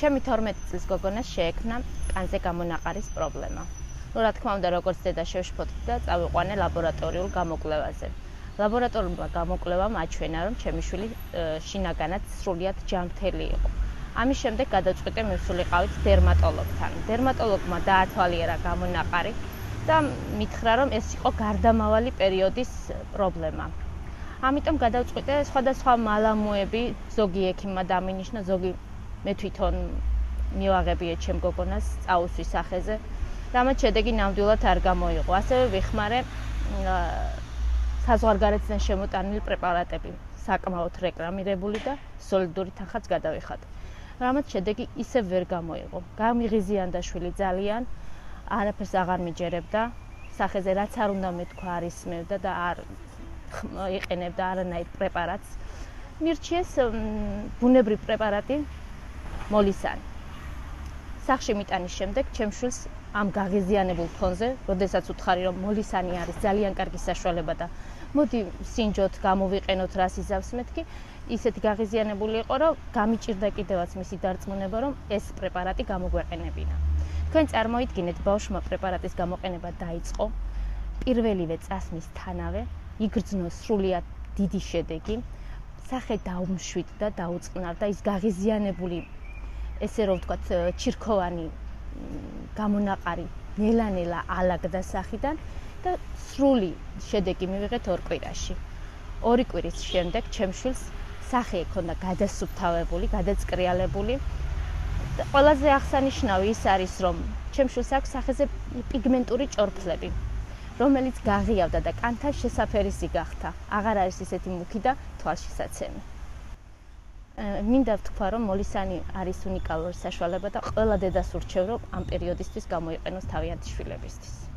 ჩემი 12 წლის გოგონას შეექმნა კანზე გამონაყარის პრობლემა. რა თქმა უნდა, როგორც დედა შევშფოთდი და წავიყვანე ლაბორატორიულ გამოკვლევაზე. ლაბორატორიულმა გამოკვლევამ აჩვენა, რომ ჩემი შვილი შინაგანად სრულიად ჯანმრთელი იყო. ამის შემდეგ გადაწყვიტე მივსულიყავით დერმატოლოგთან. დერმატოლოგმა დაათვალიერა გამონაყარი და მითხრა, რომ ეს იყო გარდამავალი პერიოდის პრობლემა. ამიტომ გადავწყვიტე სხვადასხვა მალამოები, ზოგი ექიმმა დამინიშნა, ზოგი მე თვითონ მივაღებიე ჩემ გოგონას წაუსვის სახეზე. რამაც შედეგი ნამდვილად არ გამოიღო. ასევე ვიხმარე საზღვარგარეთიდან შემოტანილი პრეპარატები, საკმაოდ რეკლამირებული და სოლიდური თანხაც გადავიხადე. რამაც შედეგი ისევ ვერ გამოიღო. გამიღიზიანდა შვილი ძალიან, არაფერს აღარ მიჯერებდა, სახეზე რაც არ უნდა მეთქვა არ ისმევდა და არ იყენებდა არანაირ პრეპარატს. მირჩიეს ბუნებრივი პრეპარატი მოლისანი. სახში მიტანის შემდეგ ჩემ შვილს ამ გაღიზიანებულ ფონზე, როდესაც უთხარი რომ მოლისანი არის ძალიან კარგი საშუალება და მოდი სინჯოთ, გამოვიყენოთ რას იზავს მეთქი, ისეთი გაღიზიანებული იყო, რომ გამიჭირდა კიდევაც მისი დარწმუნება, რომ ეს პრეპარატი გამოგვეყენებინა. თქვენ წარმოიდგინეთ, ბავშვმა პრეპარატის გამოყენება დაიწყო, პირველივე წასმის თანავე იგრძნო სრულიად დიდი შედეგი, სახე დაუმშვიდდა, დაუწყნარდა, ის გაღიზიანებული, ესე რომ ვთქვათ, ჩირქოვანი გამონაყარი ნელა-ნელა ალაგდა სახიდან და სრული შედეგი მივიღეთ 2 კვირაში. 2 კვირის შემდეგ ჩემ შვილს სახე ექონდა გადასუფთავებული, გადაწკრიალებული. ყველაზე აღსანიშნავი ის არის, რომ ჩემ შვილს აქვს სახეზე პიგმენტური ჭორფლები, რომელიც გაღიავდა და კანთა შესაფერისი გახდა. აღარ არის ისეთი მუქი და თვალშისაცემი. მინდა ვთქვა, რომ მოლისანი არის უნიკალური საშუალება და ყველა დედას ურჩევ, რომ ამ პერიოდისთვის გამოიყენოს თავიანთი შვილებისთვის.